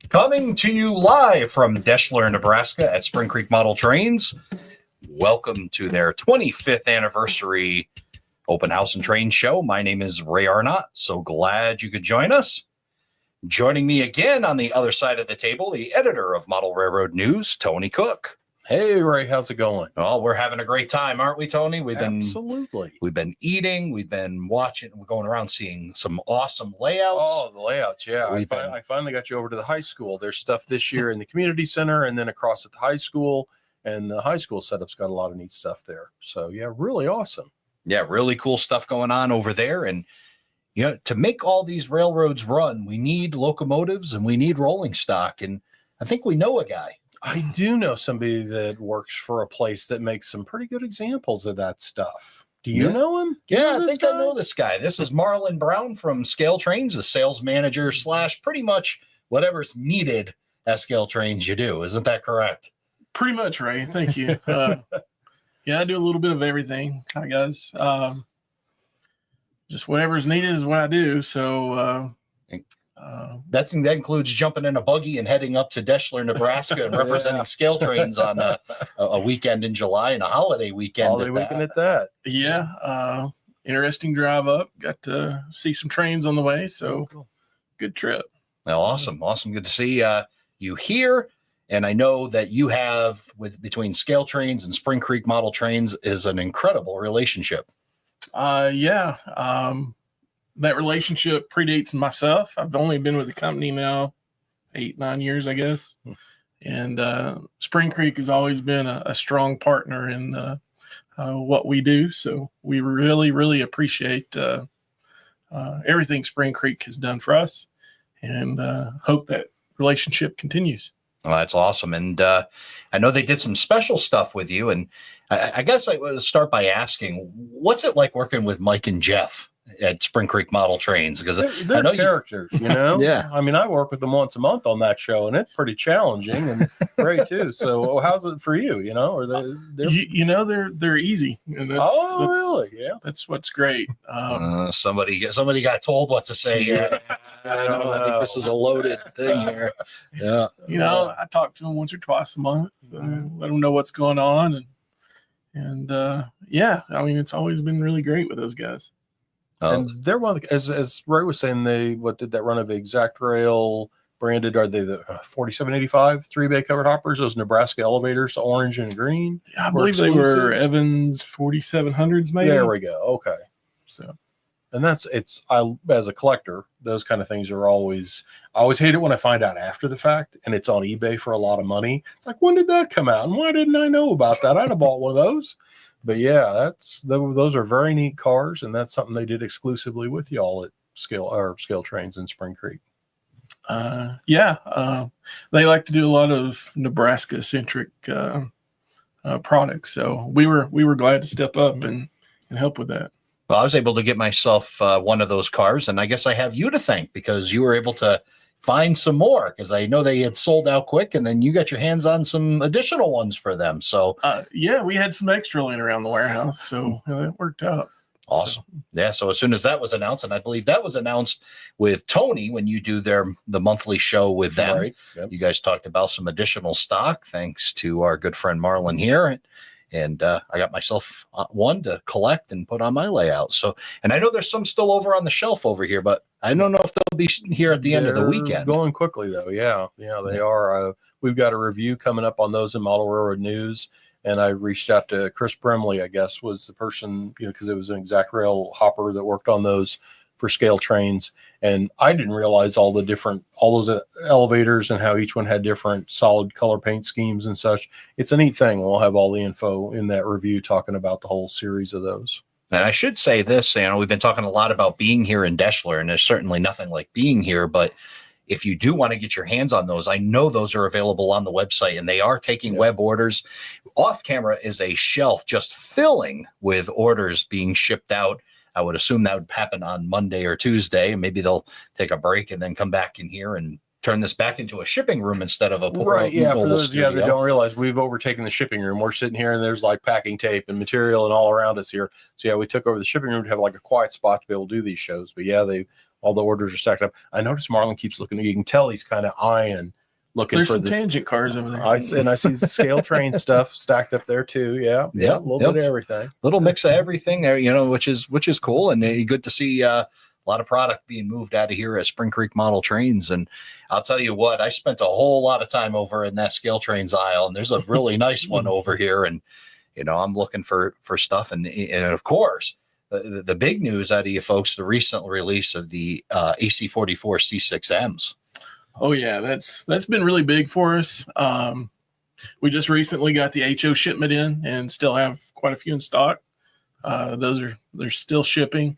Coming to you live from Deshler, Nebraska at Spring Creek Model Trains. Welcome to their 25th anniversary open house and train show. My name is Ray Arnott. So glad you could join us. Joining me again on the other side of the table, the editor of Model Railroad News, Tony Cook. Hey, Ray, how's it going? Oh, we're having a great time, aren't we, Tony? Absolutely. We've been eating, we've been watching, we're going around seeing some awesome layouts. Oh, the layouts, yeah. I finally got you over to the high school. There's stuff this year in the community center and then across at the high school. And the high school setup's got a lot of neat stuff there. So, yeah, really awesome. Yeah, really cool stuff going on over there. And, you know, to make all these railroads run, we need locomotives and we need rolling stock. And I think we know a guy. I do know somebody that works for a place that makes some pretty good examples of that stuff. Do you know him? Yeah, I think I know this guy. This is Marlon Brown from ScaleTrains, the sales manager / pretty much whatever's needed at ScaleTrains you do. Isn't that correct? Pretty much, Ray. Thank you. Yeah, I do a little bit of everything. Hi, guys. Just whatever's needed is what I do. So that includes jumping in a buggy and heading up to Deshler, Nebraska, and representing ScaleTrains on a weekend in July and a holiday weekend. At that. Yeah. Interesting drive up. Got to see some trains on the way. So cool. Good trip. Well, awesome. Good to see you here. And I know that you have between ScaleTrains and Spring Creek Model Trains is an incredible relationship. Yeah. That relationship predates myself. I've only been with the company now 8-9 years, I guess. And Spring Creek has always been a strong partner in what we do. So we really, really appreciate everything Spring Creek has done for us and hope that relationship continues. Well, that's awesome. And I know they did some special stuff with you. And I guess I would start by asking, what's it like working with Mike and Jeff at Spring Creek Model Trains? Because they're I know characters, you know? Yeah. I mean, I work with them once a month on that show, and it's pretty challenging and great too. So how's it for you? You know, they're easy. And really? Yeah. That's what's great. Somebody got told what to say here. I think this is a loaded thing here. Yeah. I talk to them once or twice a month, let them know what's going on. And yeah, I mean, it's always been really great with those guys. And they're one of the, as Ray was saying, what did that run of Exact Rail branded? Are they the 4785 3-bay covered hoppers? Those Nebraska elevators, orange and green. I believe they were Evans 4700s, maybe. There we go. Okay. So, and I as a collector, those kind of things are I always hate it when I find out after the fact and it's on eBay for a lot of money. It's like, when did that come out? And why didn't I know about that? I'd have bought one of those. But yeah, those are very neat cars, and that's something they did exclusively with y'all at ScaleTrains in Spring Creek. Yeah, they like to do a lot of Nebraska centric products, so we were glad to step up and help with that. Well, I was able to get myself one of those cars, and I guess I have you to thank because you were able to find some more, because I know they had sold out quick, and then you got your hands on some additional ones for them. So yeah, we had some extra laying around the warehouse, so it worked out. Awesome. Yeah. So as soon as that was announced, and I believe that was announced with Tony when you do the monthly show with them, right. Yep. You guys talked about some additional stock thanks to our good friend Marlon here. And I got myself one to collect and put on my layout. So, and I know there's some still over on the shelf over here, but I don't know if they'll be here at the end of the weekend. Going quickly though. Yeah, they are. We've got a review coming up on those in Model Railroad News. And I reached out to Chris Brimley, I guess was the person, because it was an Exact Rail hopper that worked on those for ScaleTrains. And I didn't realize all those elevators and how each one had different solid color paint schemes and such. It's a neat thing. We'll have all the info in that review talking about the whole series of those. And I should say this, we've been talking a lot about being here in Deshler, and there's certainly nothing like being here, but if you do want to get your hands on those, I know those are available on the website, and they are taking web orders. Off camera is a shelf just filling with orders being shipped out. I would assume that would happen on Monday or Tuesday, and maybe they'll take a break and then come back in here and turn this back into a shipping room instead of a Right, yeah. For mobile those studio. that don't realize, we've overtaken the shipping room. We're sitting here, and there's like packing tape and material and all around us here. So yeah, we took over the shipping room to have like a quiet spot to be able to do these shows. But yeah, all the orders are stacked up. I noticed Marlon keeps looking. You can tell he's kind of eyeing, looking There's for some the tangent cars over there. I see the ScaleTrain stuff stacked up there too. Yeah, a little bit of everything. Little mix of everything there, which is cool, and good to see a lot of product being moved out of here at Spring Creek Model Trains. And I'll tell you what, I spent a whole lot of time over in that ScaleTrains aisle, and there's a really nice one over here. And I'm looking for stuff, and of course, the big news out of you folks, the recent release of the AC44 C6Ms. Oh yeah, that's been really big for us. We just recently got the HO shipment in, and still have quite a few in stock. They're still shipping.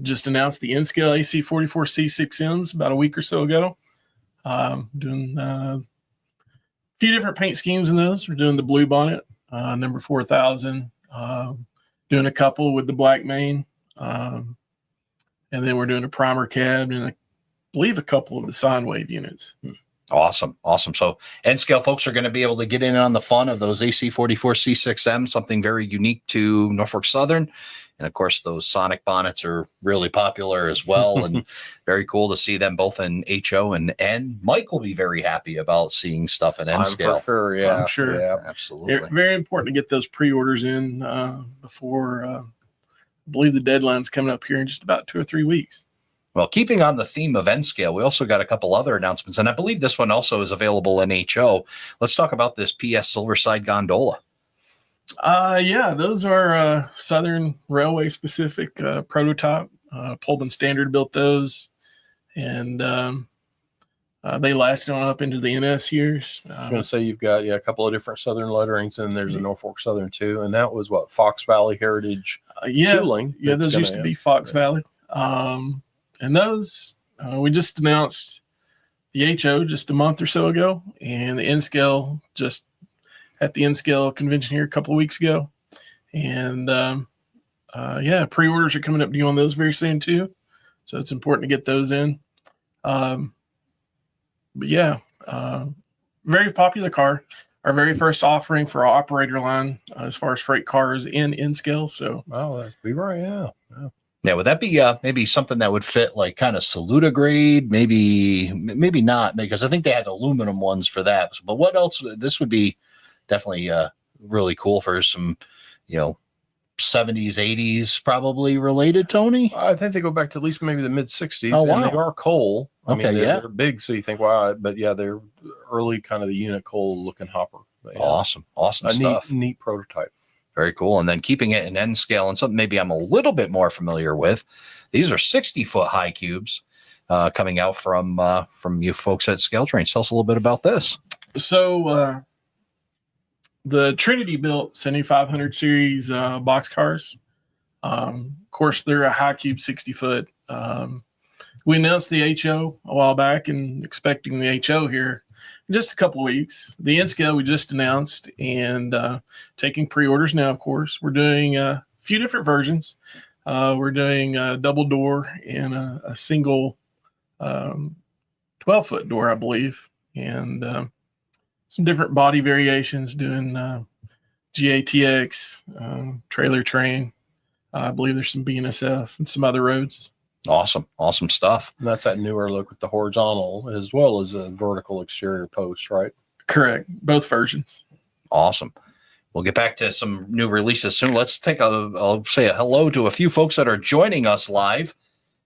Just announced the N-Scale AC44 C6Ns about a week or so ago. Doing a few different paint schemes in those. We're doing the blue bonnet, number 4000. Doing a couple with the black main, and then we're doing a primer cab and I believe a couple of the sine wave units. Awesome. So N-Scale folks are going to be able to get in on the fun of those AC44 C6M, something very unique to Norfolk Southern. And of course, those sonic bonnets are really popular as well, and very cool to see them both in HO and N. Mike will be very happy about seeing stuff in N-Scale. For sure, yeah. I'm sure. Yeah. Absolutely. Very important to get those pre-orders in before, I believe the deadline's coming up here in just about 2 or 3 weeks. Well, keeping on the theme of N-Scale, we also got a couple other announcements, and I believe this one also is available in HO. Let's talk about this PS Silverside Gondola. Yeah, those are Southern Railway specific prototype. Pullman Standard built those, and they lasted on up into the NS years. I was going to say you've got a couple of different Southern letterings, and there's a Norfolk Southern too, and that was what, Fox Valley Heritage tooling. Yeah, those used to be Fox Valley. And those we just announced the HO just a month or so ago, and the N-Scale just at the N-Scale convention here a couple of weeks ago. And pre-orders are coming up due on those very soon too, so it's important to get those in. But yeah, very popular car. Our very first offering for our operator line as far as freight cars in N-Scale. So that'd be right. Yeah. Yeah, would that be maybe something that would fit like kind of Saluda grade? Maybe not, because I think they had aluminum ones for that. But what else? This would be definitely really cool for some, 70s, 80s probably related, Tony. I think they go back to at least maybe the mid 60s. Oh, wow. And they are coal. I mean, yeah, they're big, so you think, wow, but yeah, they're early kind of the unit coal looking hopper. But, yeah. Awesome stuff. Neat prototype. Very cool. And then keeping it in N-Scale and something maybe I'm a little bit more familiar with. These are 60-foot high cubes coming out from you folks at ScaleTrains. Tell us a little bit about this. So the Trinity built 7500 series box cars. Of course, they're a high cube 60-foot. We announced the HO a while back and expecting the HO here in just a couple of weeks. The N-Scale we just announced and taking pre-orders now, of course. We're doing a few different versions. We're doing a double door and a single 12-foot door, I believe, and some different body variations, doing GATX, trailer train. I believe there's some BNSF and some other roads. Awesome stuff. And that's that newer look with the horizontal as well as a vertical exterior post, right? Correct. Both versions. Awesome. We'll get back to some new releases soon. Let's I'll say a hello to a few folks that are joining us live.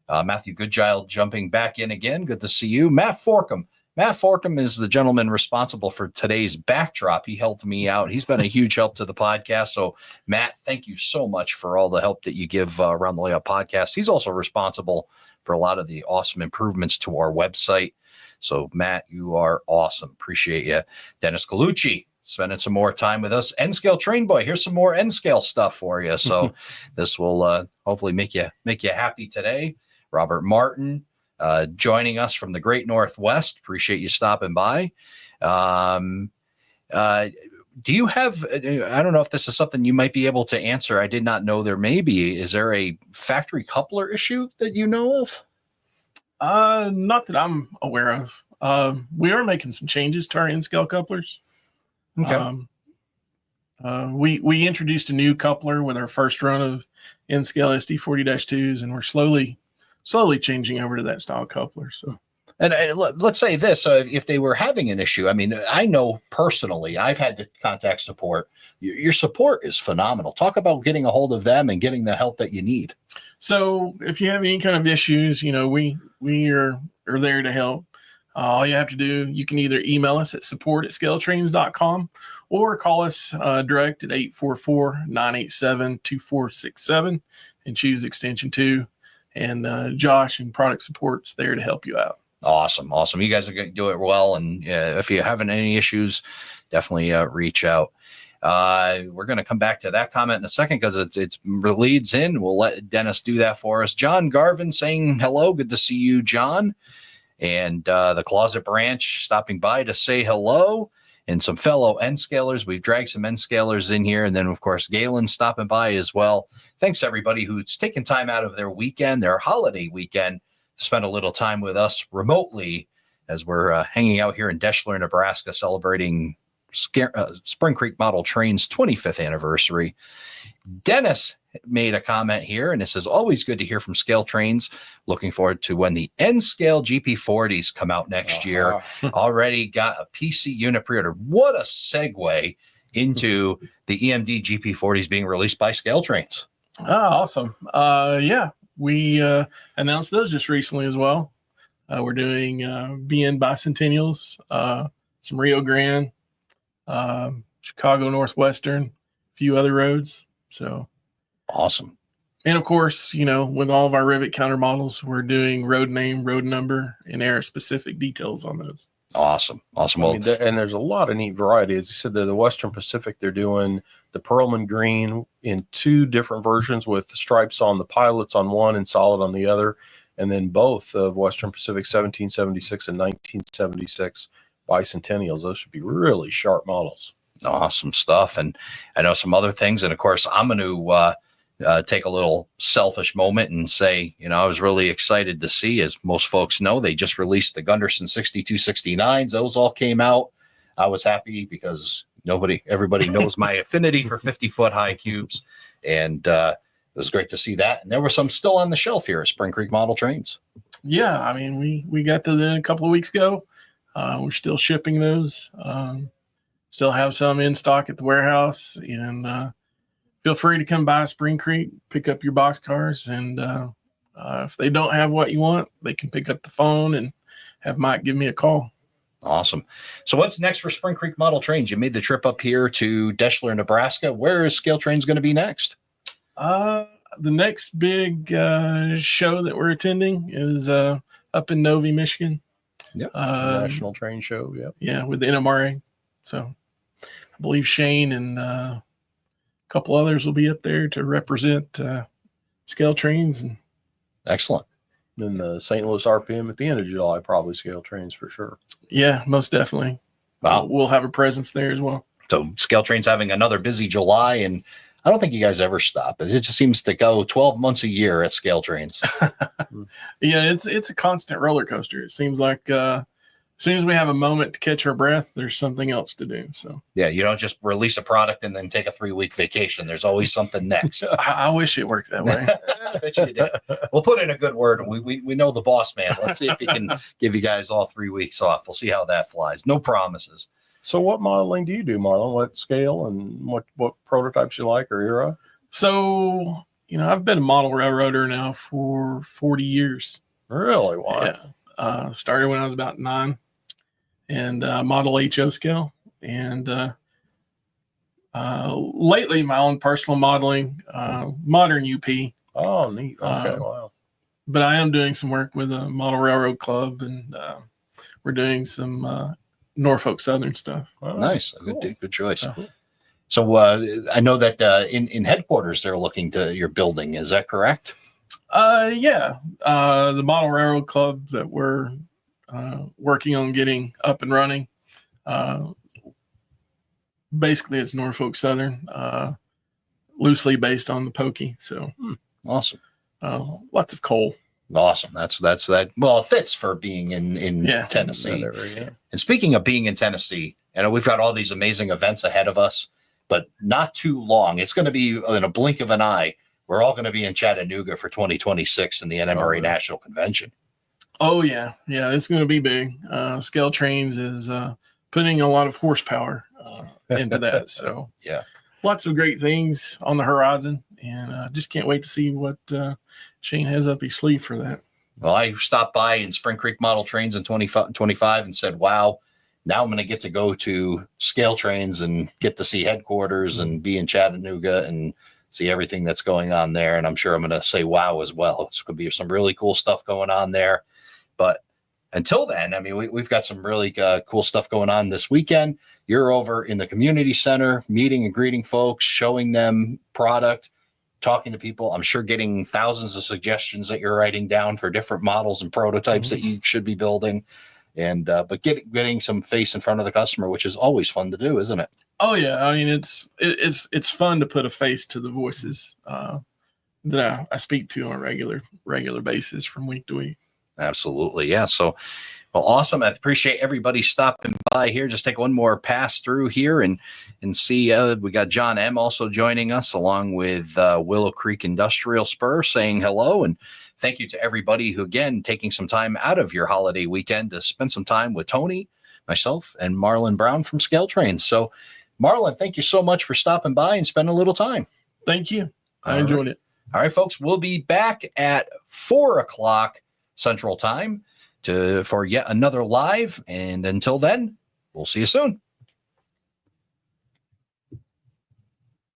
Matthew Goodchild jumping back in again. Good to see you. Matt Forkham. Matt Forkham is the gentleman responsible for today's backdrop. He helped me out. He's been a huge help to the podcast. So, Matt, thank you so much for all the help that you give around the Layout podcast. He's also responsible for a lot of the awesome improvements to our website. So, Matt, you are awesome. Appreciate you. Dennis Colucci spending some more time with us. N-Scale Train Boy, here's some more N-Scale stuff for you. So, this will hopefully make you happy today. Robert Martin. Joining us from the Great Northwest. Appreciate you stopping by. Do you have, I don't know if this is something you might be able to answer. I did not know there may be. Is there a factory coupler issue that you know of? Not that I'm aware of. We are making some changes to our in-scale couplers. Okay. We introduced a new coupler with our first run of in-scale SD40-2s, and we're slowly changing over to that style coupler. So, And let's say this: if they were having an issue, I mean, I know personally, I've had to contact support. Your support is phenomenal. Talk about getting a hold of them and getting the help that you need. so if you have any kind of issues, we are there to help. All you have to do, you can either email us at support@scaletrains.com or call us direct at 844-987-2467 and choose extension 2. And Josh and product support's there to help you out. Awesome. You guys are going to do it well. And if you're having any issues, definitely reach out. We're going to come back to that comment in a second because it leads in. We'll let Dennis do that for us. John Garvin saying hello. Good to see you, John. And the Closet Branch stopping by to say hello. And some fellow N-scalers. We've dragged some N-scalers in here. And then, of course, Galen stopping by as well. Thanks, everybody who's taken time out of their weekend, their holiday weekend, to spend a little time with us remotely as we're hanging out here in Deshler, Nebraska, celebrating Spring Creek Model Train's 25th anniversary. Dennis made a comment here, and it says, always good to hear from ScaleTrains. Looking forward to when the N-Scale GP40s come out next year. Already got a PC unit pre-order. What a segue into the EMD GP40s being released by ScaleTrains. Oh, awesome. Yeah, we announced those just recently as well. We're doing BN Bicentennials, some Rio Grande, Chicago Northwestern, a few other roads. So awesome. And of course, with all of our rivet counter models, we're doing road name, road number, and era specific details on those. Awesome. Well, and there's a lot of neat variety. As you said, the Western Pacific, they're doing the Pearlman green in 2 different versions with the stripes on the pilots on one and solid on the other. And then both of Western Pacific 1776 and 1976 bicentennials. Those should be really sharp models. Awesome stuff. And I know some other things. And of course, I'm going to take a little selfish moment and say, I was really excited to see, as most folks know, they just released the Gunderson 6269s. Those all came out. I was happy because everybody knows my affinity for 50-foot high cubes. And it was great to see that. And there were some still on the shelf here at Spring Creek Model Trains. Yeah. I mean, we got those in a couple of weeks ago. We're still shipping those. Still have some in stock at the warehouse, and feel free to come by Spring Creek, pick up your box cars, and if they don't have what you want, they can pick up the phone and have Mike give me a call. Awesome. So what's next for Spring Creek Model Trains? You made the trip up here to Deshler, Nebraska. Where is ScaleTrains going to be next? The next big show that we're attending is up in Novi, Michigan. Yep. National Train Show. Yep. Yeah, with the NMRA. So I believe Shane and a couple others will be up there to represent ScaleTrains. And excellent. Then the St. Louis RPM at the end of July, probably ScaleTrains for sure. Yeah, most definitely. Wow. We'll have a presence there as well. So ScaleTrains having another busy July, and I don't think you guys ever stop. It just seems to go 12 months a year at ScaleTrains. Yeah, it's a constant roller coaster. It seems like as soon as we have a moment to catch our breath, there's something else to do. So yeah, you don't just release a product and then take a 3-week vacation. There's always something next. I wish it worked that way. I bet you did. We'll put in a good word. We know the boss man. Let's see if he can give you guys all 3 weeks off. We'll see how that flies. No promises. So what modeling do you do, Marlon? What scale and what prototypes you like or era? So, I've been a model railroader now for 40 years. Really? Wow. Yeah. Started when I was about 9 and model HO scale. And lately, my own personal modeling, modern UP. Oh, neat. Okay, wow. But I am doing some work with a model railroad club, and we're doing some Norfolk Southern stuff. Oh, nice. Cool. Good choice. Cool. So I know that in headquarters they're looking to your building. Is that correct? Yeah. The model railroad club that we're working on getting up and running. Basically, it's Norfolk Southern, loosely based on the Pokey. So awesome. Lots of coal. Awesome. That's that. Well, it fits for being in Yeah. Tennessee. Whatever, yeah. And speaking of being in Tennessee, we've got all these amazing events ahead of us, but not too long. It's going to be in a blink of an eye. We're all going to be in Chattanooga for 2026 in the NMRA really? National Convention. Oh yeah, it's going to be big. ScaleTrains is putting a lot of horsepower into that. So Yeah. Lots of great things on the horizon, and just can't wait to see what Shane has up his sleeve for that. Well, I stopped by in Spring Creek Model Trains in 2025 and said, wow, now I'm going to get to go to ScaleTrains and get to see headquarters and be in Chattanooga and see everything that's going on there. And I'm sure I'm going to say wow as well. It's going to be some really cool stuff going on there. But until then, I mean, we've got some really cool stuff going on this weekend. You're over in the community center, meeting and greeting folks, showing them product, talking to people. I'm sure getting thousands of suggestions that you're writing down for different models and prototypes that you should be building. And but getting some face in front of the customer, which is always fun to do, isn't it? Oh yeah, I mean it's fun to put a face to the voices that I speak to on a regular basis from week to week. Absolutely. Yeah. So, well, awesome. I appreciate everybody stopping by here. Just take one more pass through here and see. We got John M. also joining us, along with Willow Creek Industrial Spur, saying hello. And thank you to everybody who, again, taking some time out of your holiday weekend to spend some time with Tony, myself, and Marlon Brown from ScaleTrains. So, Marlon, thank you so much for stopping by and spending a little time. Thank you. I enjoyed it. All right, folks. We'll be back at 4:00 Central Time for yet another live. And until then, we'll see you soon.